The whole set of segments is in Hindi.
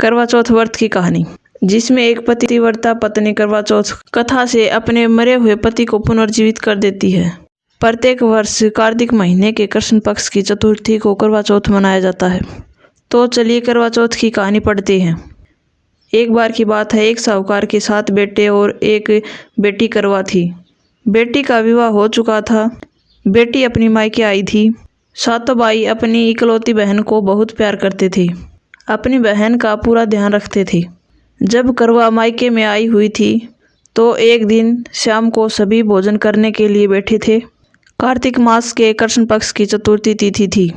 करवा चौथ व्रत की कहानी, जिसमें एक पतिव्रता पत्नी करवा चौथ कथा से अपने मरे हुए पति को पुनर्जीवित कर देती है। प्रत्येक वर्ष कार्तिक महीने के कृष्ण पक्ष की चतुर्थी को करवा चौथ मनाया जाता है। तो चलिए करवा चौथ की कहानी पढ़ते हैं। एक बार की बात है, एक साहूकार के 7 बेटे और एक बेटी करवा थी। बेटी का विवाह हो चुका था। बेटी अपनी मायके आई थी। सातों भाई अपनी इकलौती बहन को बहुत प्यार करते थे, अपनी बहन का पूरा ध्यान रखते थे। जब करवा मायके में आई हुई थी तो एक दिन शाम को सभी भोजन करने के लिए बैठे थे। कार्तिक मास के कृष्ण पक्ष की चतुर्थी तिथि थी।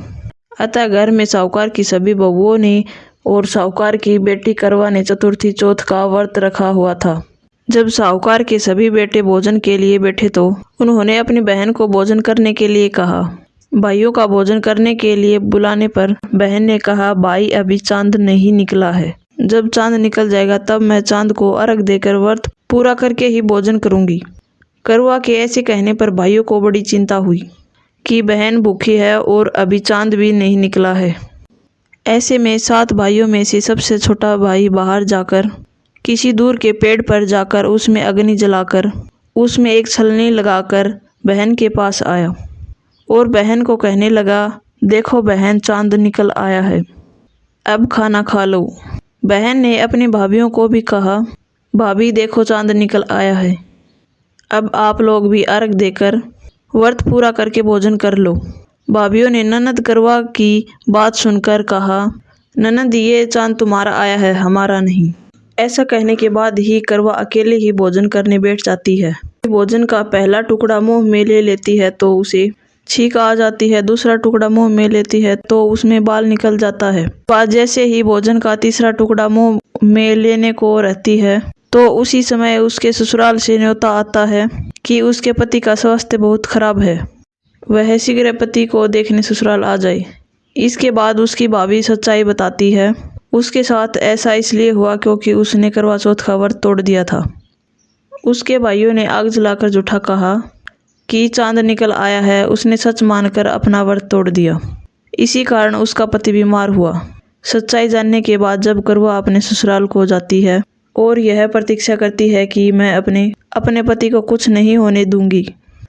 अतः घर में साहूकार की सभी बहुओं ने और साहूकार की बेटी करवा ने चतुर्थी चौथ का व्रत रखा हुआ था। जब साहूकार के सभी बेटे भोजन के लिए बैठे तो उन्होंने अपनी बहन को भोजन करने के लिए कहा। भाइयों का भोजन करने के लिए बुलाने पर बहन ने कहा, भाई अभी चांद नहीं निकला है, जब चांद निकल जाएगा तब मैं चांद को अर्घ देकर व्रत पूरा करके ही भोजन करूंगी। करवा के ऐसे कहने पर भाइयों को बड़ी चिंता हुई कि बहन भूखी है और अभी चांद भी नहीं निकला है। ऐसे में 7 भाइयों में से सबसे छोटा भाई बाहर जाकर किसी दूर के पेड़ पर जाकर उसमें अग्नि जलाकर उसमें एक छलनी लगाकर बहन के पास आया और बहन को कहने लगा, देखो बहन, चांद निकल आया है, अब खाना खा लो। बहन ने अपनी भाभियों को भी कहा, भाभी देखो चांद निकल आया है, अब आप लोग भी अर्घ देकर व्रत पूरा करके भोजन कर लो। भाभियों ने ननद करवा की बात सुनकर कहा, ननद ये चांद तुम्हारा आया है, हमारा नहीं। ऐसा कहने के बाद ही करवा अकेले ही भोजन करने बैठ जाती है। भोजन का पहला टुकड़ा मुंह में ले लेती है तो उसे छींक आ जाती है। दूसरा टुकड़ा मुंह में लेती है तो उसमें बाल निकल जाता है। बाद जैसे ही भोजन का तीसरा टुकड़ा मुंह में लेने को रहती है तो उसी समय उसके ससुराल से न्योता आता है कि उसके पति का स्वास्थ्य बहुत खराब है, वह शीघ्र पति को देखने ससुराल आ जाए। इसके बाद उसकी भाभी सच्चाई बताती है, उसके साथ ऐसा इसलिए हुआ क्योंकि उसने करवा चौथ का व्रत तोड़ दिया था। उसके भाइयों ने आग जलाकर झूठा कहा कि चांद निकल आया है। उसने सच मानकर अपना व्रत तोड़ दिया। इसी कारण उसका पति बीमार हुआ। सच्चाई जानने के बाद जब करवा अपने ससुराल को जाती है और यह प्रतीक्षा करती है कि मैं अपने पति को कुछ नहीं होने दूंगी।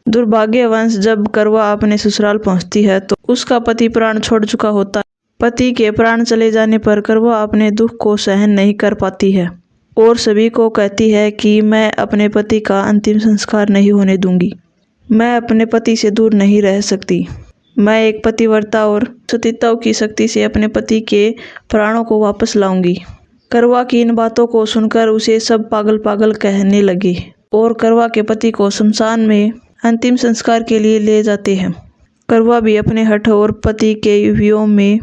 दुर्भाग्यवश जब करवा अपने ससुराल पहुंचती है तो उसका पति प्राण छोड़ चुका होता है। पति के प्राण चले जाने पर करवा अपने दुख को सहन नहीं कर पाती है और सभी को कहती है कि मैं अपने पति का अंतिम संस्कार नहीं होने दूंगी। मैं अपने पति से दूर नहीं रह सकती। मैं एक पतिव्रता और सतीत्व की शक्ति से अपने पति के प्राणों को वापस लाऊंगी। करवा की इन बातों को सुनकर उसे सब पागल पागल कहने लगे और करवा के पति को शमशान में अंतिम संस्कार के लिए ले जाते हैं। करवा भी अपने हठ और पति के वियोग में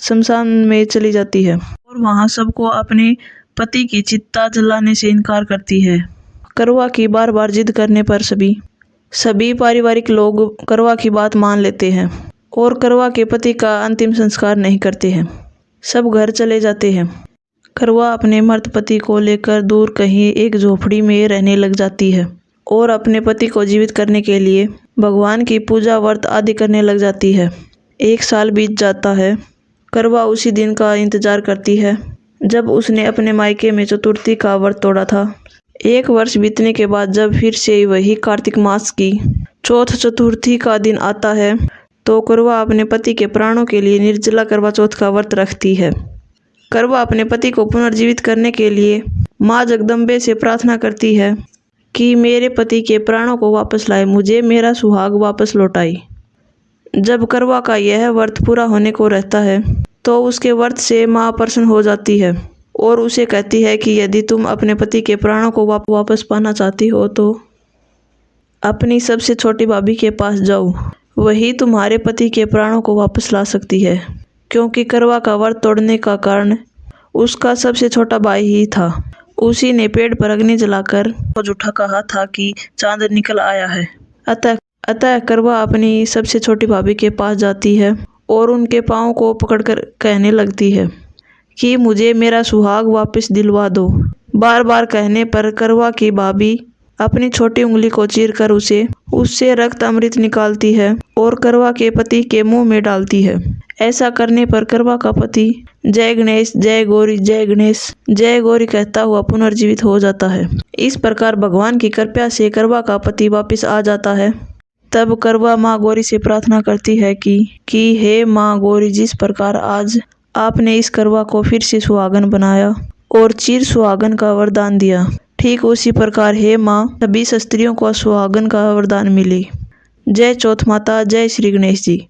शमशान में चली जाती है और वहां सबको अपने पति की चिता जलाने से इनकार करती है। करवा की बार बार जिद करने पर सभी पारिवारिक लोग करवा की बात मान लेते हैं और करवा के पति का अंतिम संस्कार नहीं करते हैं। सब घर चले जाते हैं। करवा अपने मर्द पति को लेकर दूर कहीं एक झोपड़ी में रहने लग जाती है और अपने पति को जीवित करने के लिए भगवान की पूजा व्रत आदि करने लग जाती है। 1 साल बीत जाता है। करवा उसी दिन का इंतजार करती है जब उसने अपने मायके में चतुर्थी का व्रत तोड़ा था। 1 वर्ष बीतने के बाद जब फिर से वही कार्तिक मास की चौथ चतुर्थी का दिन आता है तो करवा अपने पति के प्राणों के लिए निर्जला करवा चौथ का व्रत रखती है। करवा अपने पति को पुनर्जीवित करने के लिए माँ जगदम्बे से प्रार्थना करती है कि मेरे पति के प्राणों को वापस लाए, मुझे मेरा सुहाग वापस लौटाई। जब करवा का यह व्रत पूरा होने को रहता है तो उसके व्रत से माँ प्रसन्न हो जाती है और उसे कहती है कि यदि तुम अपने पति के प्राणों को वापस पाना चाहती हो तो अपनी सबसे छोटी भाभी के पास जाओ, वही तुम्हारे पति के प्राणों को वापस ला सकती है। क्योंकि करवा का व्रत तोड़ने का कारण उसका सबसे छोटा भाई ही था। उसी ने पेड़ पर अग्नि जलाकर झूठा कहा था कि चांद निकल आया है। अतः करवा अपनी सबसे छोटी भाभी के पास जाती है और उनके पाँव को पकड़कर कहने लगती है कि मुझे मेरा सुहाग वापस दिलवा दो। बार बार कहने पर करवा की भाभी अपनी छोटी उंगली को चीरकर उससे रक्त अमृत निकालती है और करवा के पति के मुंह में डालती है। ऐसा करने पर करवा का पति जय गणेश, जय गौरी, जय गणेश, जय गौरी कहता हुआ पुनर्जीवित हो जाता है। इस प्रकार भगवान की कृपा से करवा का पति वापस आ जाता है। तब करवा माँ गौरी से प्रार्थना करती है कि हे माँ गौरी, जिस प्रकार आज आपने इस करवा को फिर से सुहागन बनाया और चिर सुहागन का वरदान दिया, ठीक उसी प्रकार हे माँ सभी स्त्रियों को सुहागन का वरदान मिले। जय चौथ माता, जय श्री गणेश जी।